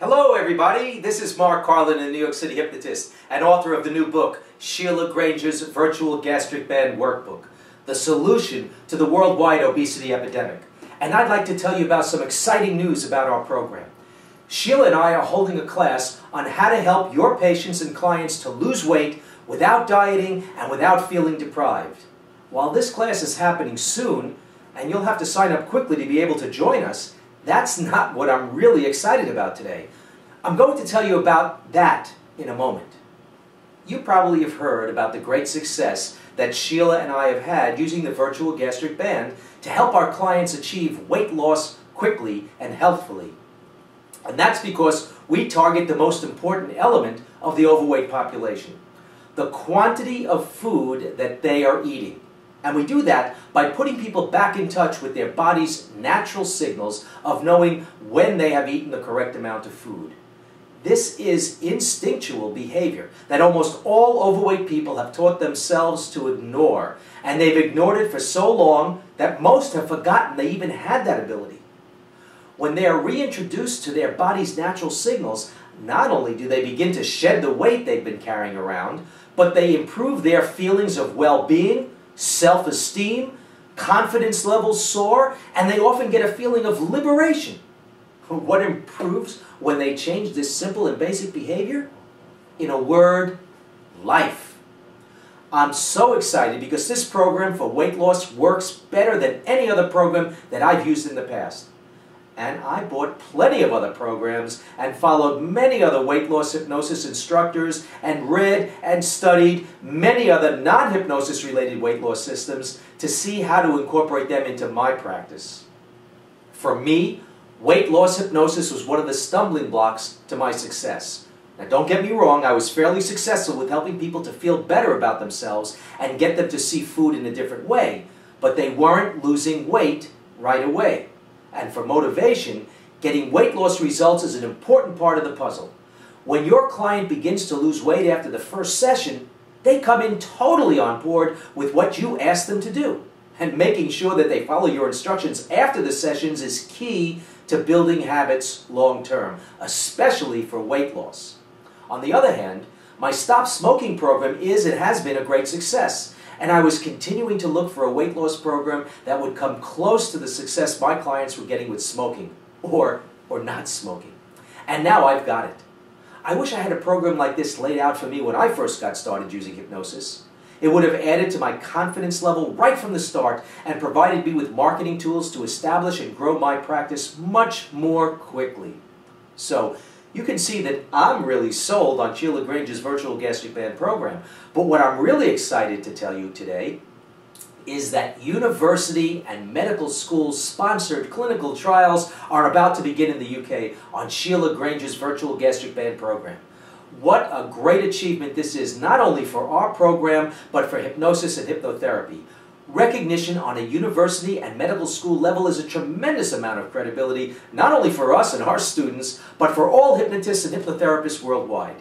Hello everybody, this is Marc, Carlin, a New York City hypnotist and author of the new book, Sheila Granger's Virtual Gastric Band Workbook, the solution to the worldwide obesity epidemic. And I'd like to tell you about some exciting news about our program. Sheila and I are holding a class on how to help your patients and clients to lose weight without dieting and without feeling deprived. While this class is happening soon, and you'll have to sign up quickly to be able to join us, that's not what I'm really excited about today. I'm going to tell you about that in a moment. You probably have heard about the great success that Sheila and I have had using the virtual gastric band to help our clients achieve weight loss quickly and healthfully. And that's because we target the most important element of the overweight population, the quantity of food that they are eating. And we do that by putting people back in touch with their body's natural signals of knowing when they have eaten the correct amount of food. This is instinctual behavior that almost all overweight people have taught themselves to ignore. And they've ignored it for so long that most have forgotten they even had that ability. When they are reintroduced to their body's natural signals, not only do they begin to shed the weight they've been carrying around, but they improve their feelings of well-being, self-esteem, confidence levels soar, and they often get a feeling of liberation. What improves when they change this simple and basic behavior? In a word, life. I'm so excited because this program for weight loss works better than any other program that I've used in the past. And I bought plenty of other programs and followed many other weight loss hypnosis instructors and read and studied many other non-hypnosis related weight loss systems to see how to incorporate them into my practice. For me, weight loss hypnosis was one of the stumbling blocks to my success. Now don't get me wrong, I was fairly successful with helping people to feel better about themselves and get them to see food in a different way, but they weren't losing weight right away. And for motivation, getting weight loss results is an important part of the puzzle. When your client begins to lose weight after the first session, they come in totally on board with what you ask them to do. And making sure that they follow your instructions after the sessions is key to building habits long term, especially for weight loss. On the other hand, my Stop Smoking program is and has been a great success. And I was continuing to look for a weight loss program that would come close to the success my clients were getting with smoking, or not smoking. And now I've got it. I wish I had a program like this laid out for me when I first got started using hypnosis. It would have added to my confidence level right from the start and provided me with marketing tools to establish and grow my practice much more quickly. So, you can see that I'm really sold on Sheila Granger's Virtual Gastric Band program. But what I'm really excited to tell you today is that university and medical school sponsored clinical trials are about to begin in the UK on Sheila Granger's Virtual Gastric Band program. What a great achievement this is, not only for our program, but for hypnosis and hypnotherapy. Recognition on a university and medical school level is a tremendous amount of credibility, not only for us and our students, but for all hypnotists and hypnotherapists worldwide.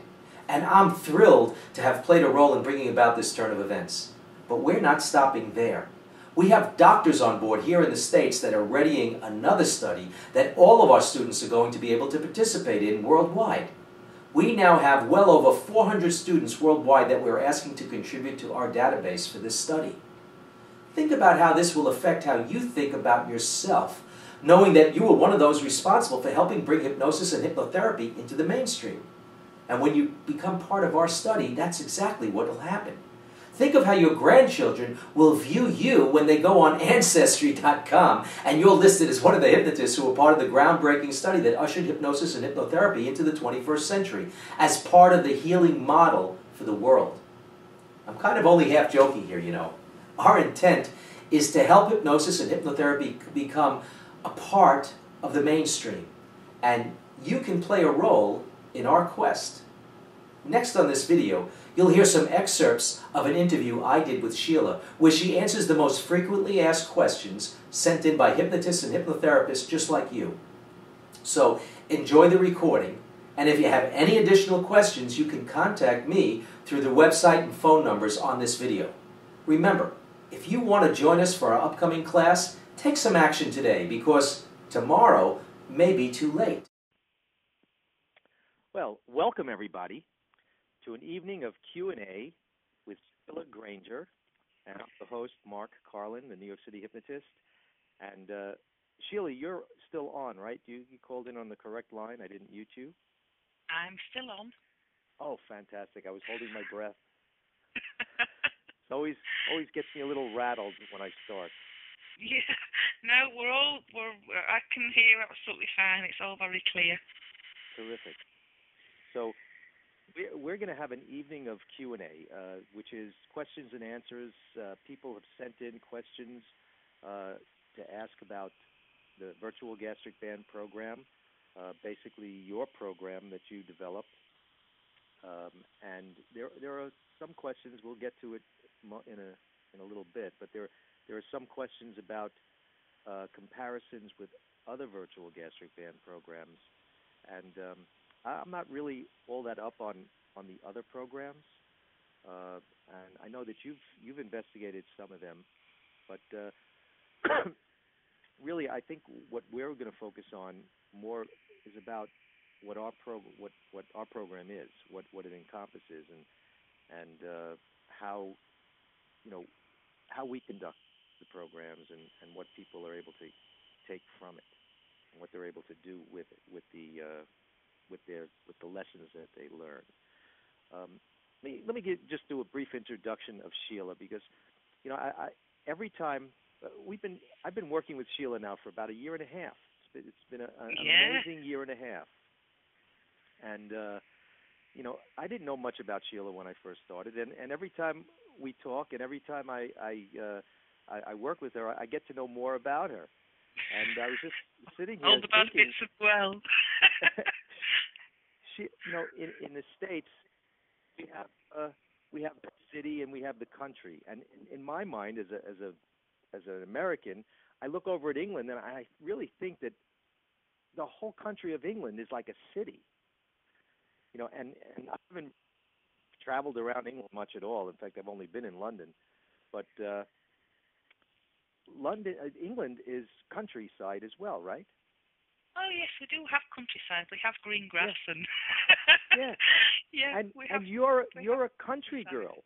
And I'm thrilled to have played a role in bringing about this turn of events. But we're not stopping there. We have doctors on board here in the States that are readying another study that all of our students are going to be able to participate in worldwide. We now have well over 400 students worldwide that we're asking to contribute to our database for this study. Think about how this will affect how you think about yourself, knowing that you were one of those responsible for helping bring hypnosis and hypnotherapy into the mainstream. And when you become part of our study, that's exactly what will happen. Think of how your grandchildren will view you when they go on Ancestry.com and you're listed as one of the hypnotists who were part of the groundbreaking study that ushered hypnosis and hypnotherapy into the 21st century as part of the healing model for the world. I'm kind of only half joking here, you know. Our intent is to help hypnosis and hypnotherapy become a part of the mainstream. And you can play a role in our quest. Next on this video, you'll hear some excerpts of an interview I did with Sheila, where she answers the most frequently asked questions sent in by hypnotists and hypnotherapists just like you. So enjoy the recording, and if you have any additional questions, you can contact me through the website and phone numbers on this video. Remember, if you want to join us for our upcoming class, take some action today because tomorrow may be too late. Well, welcome everybody to an evening of Q&A with Sheila Granger, and I'm the host, Marc, Carlin, the New York City hypnotist. And Sheila, you're still on, right? You called in on the correct line. I didn't mute you. I'm still on. Oh, fantastic! I was holding my breath. It always gets me a little rattled when I start. Yeah, no, I can hear absolutely fine. It's all very clear. Terrific. So we're going to have an evening of Q&A, which is questions and answers. People have sent in questions to ask about the virtual gastric band program, basically your program that you developed. And there are some questions. We'll get to it in a little bit, but there are some questions about comparisons with other virtual gastric band programs, and I'm not really all that up on the other programs, and I know that you've investigated some of them, but really I think what we're going to focus on more is about what our program is, what it encompasses, and how we conduct the programs and what people are able to take from it and what they're able to do with it, with the lessons that they learn. Let me just do a brief introduction of Sheila, because I every time I've been working with Sheila now for about a year and a half. It's been an amazing year and a half, and I didn't know much about Sheila when I first started, and every time we talk and every time I work with her, I get to know more about her. And I was just sitting here all the bad thinking, bits as well. she, in the States, we have the city and we have the country. And in my mind, as an American, I look over at England and I really think that the whole country of England is like a city. And I haven't traveled around England much at all. In fact, I've only been in London, but England is countryside as well, right? Oh yes, we do have countryside. We have green grass and yeah. Yeah. And you're a country girl.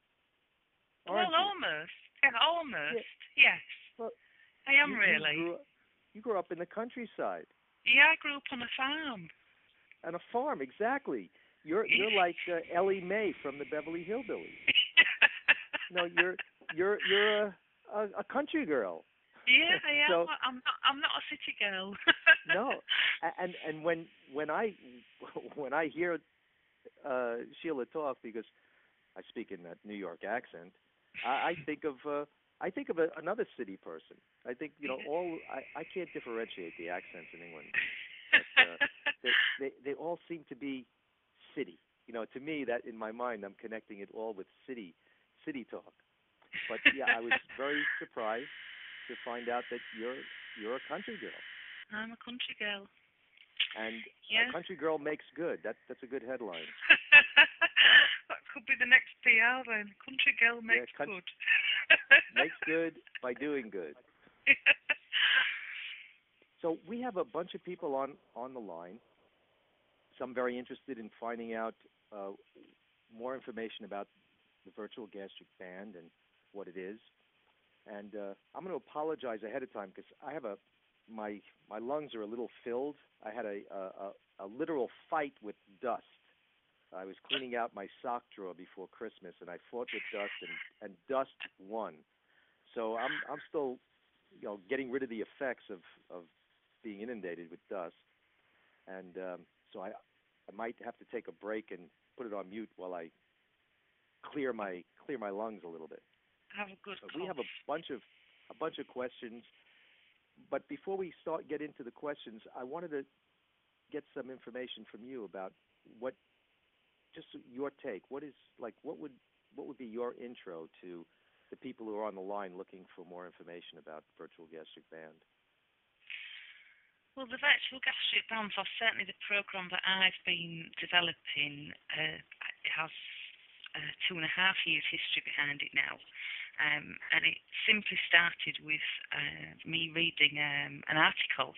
Well, almost. Yeah, almost. Yeah. Yes. Well, I am really. You grew up in the countryside. Yeah, I grew up on a farm. On a farm, exactly. You're like Ellie Mae from the Beverly Hillbillies. You're a country girl. Yeah, I am. So, I'm not a city girl. No, and when I hear Sheila talk, because I speak in that New York accent, I think of another city person. I think I can't differentiate the accents in England. But, they all seem to be city. To me, that in my mind, I'm connecting it all with city talk. But yeah, I was very surprised to find out that you're a country girl. I'm a country girl. And yeah. A country girl makes good. That's a good headline. That could be the next PR then. Country girl makes good. Makes good by doing good. So we have a bunch of people on the line. Some very interested in finding out more information about the virtual gastric band and what it is. And I'm going to apologize ahead of time because I have my lungs are a little filled. I had a literal fight with dust. I was cleaning out my sock drawer before Christmas, and I fought with dust, and dust won. So I'm still getting rid of the effects of being inundated with dust, and so I might have to take a break and put it on mute while I clear my lungs a little bit. Have a good cough. We have a bunch of questions, but before we get into the questions, I wanted to get some information from you about just your take. What would be your intro to the people who are on the line looking for more information about virtual gastric band? Well, the virtual gastric band, or certainly the program that I've been developing, has 2.5 years history behind it now. And it simply started with me reading an article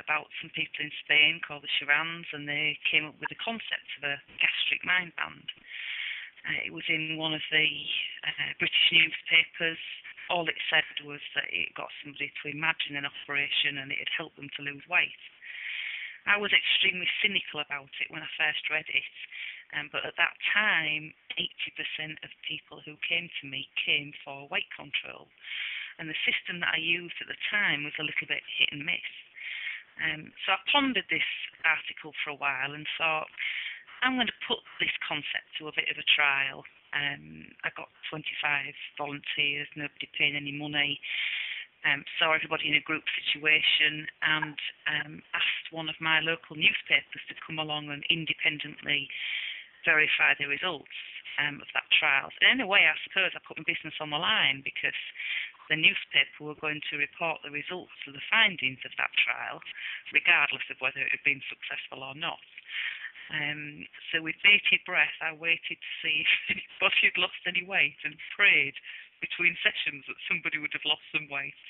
about some people in Spain called the Charans, and they came up with the concept of a gastric mind band. It was in one of the British newspapers. All it said was that it got somebody to imagine an operation and it had helped them to lose weight. I was extremely cynical about it when I first read it, but at that time, 80% of people who came to me came for weight control. And the system that I used at the time was a little bit hit and miss. So I pondered this article for a while and thought, I'm going to put this concept to a bit of a trial. I got 25 volunteers, nobody paying any money. Saw everybody in a group situation and asked one of my local newspapers to come along and independently verify the results of that trial. And in a way, I suppose I put my business on the line because the newspaper were going to report the results of the findings of that trial, regardless of whether it had been successful or not. So with bated breath, I waited to see if anybody had lost any weight and prayed between sessions that somebody would have lost some weight.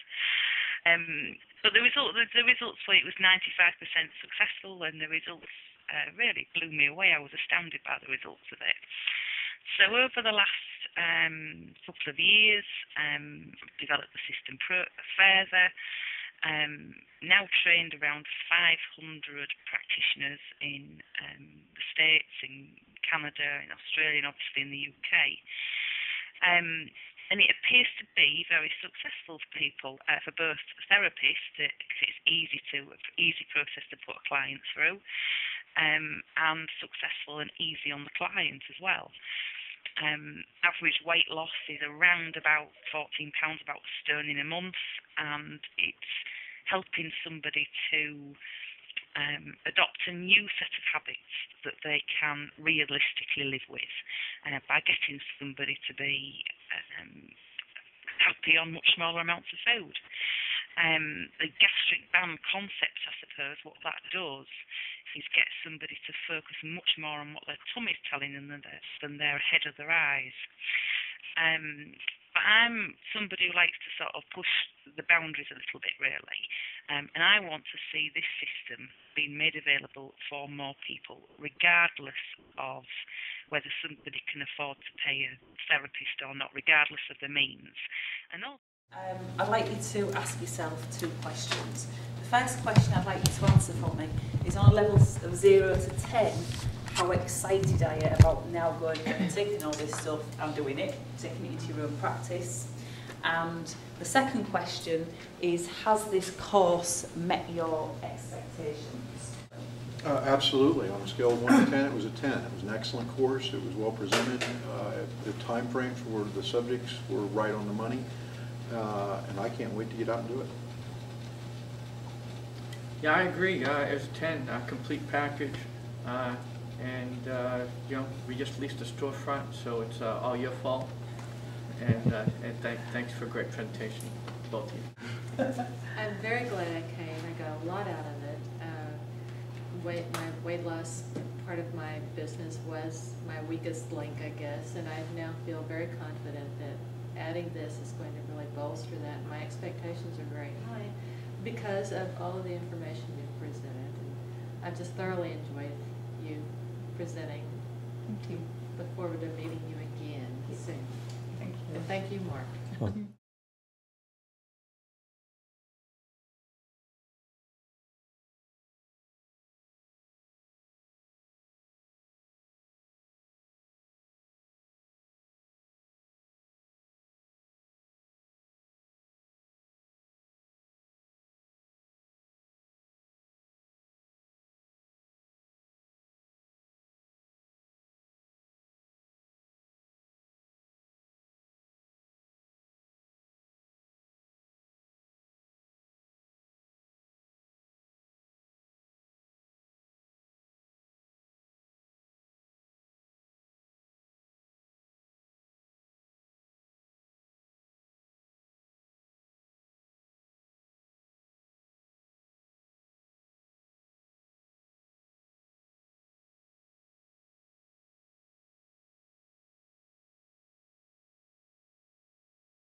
But the results were it was 95% successful, and the results really blew me away. I was astounded by the results of it. So over the last couple of years, developed the system further. Now trained around 500 practitioners in the States, in Canada, in Australia, and obviously in the UK. And it appears to be very successful for people, for both therapists, because it's easy process to put a client through, and successful and easy on the client as well. Average weight loss is around about 14 pounds, about a stone in a month, and it's helping somebody to adopt a new set of habits that they can realistically live with by getting somebody to be happy on much smaller amounts of food. The gastric band concept, I suppose, what that does is get somebody to focus much more on what their tummy's telling them than they're ahead of their eyes. But I'm somebody who likes to sort of push the boundaries a little bit, really. And I want to see this system being made available for more people, regardless of whether somebody can afford to pay a therapist or not, regardless of the means. And also, I'd like you to ask yourself 2 questions. The first question I'd like you to answer for me is, on a level of 0 to 10, how excited are you about now going and taking all this stuff and doing it, taking it into your own practice? And the second question is, has this course met your expectations? Absolutely. On a scale of 1 to 10, it was a 10. It was an excellent course. It was well presented. The time frame for the subjects were right on the money. And I can't wait to get out and do it. Yeah, I agree. It was a 10, complete package. You know, we just leased a storefront, so it's all your fault. And thanks for a great presentation, both of you. I'm very glad I came. I got a lot out of it. My weight loss part of my business was my weakest link, I guess, and I now feel very confident that adding this is going to really bolster that. My expectations are very high because of all of the information you've presented. And I've just thoroughly enjoyed you presenting. Thank you. Look forward to meeting you again soon. Thank you. And thank you, Mark.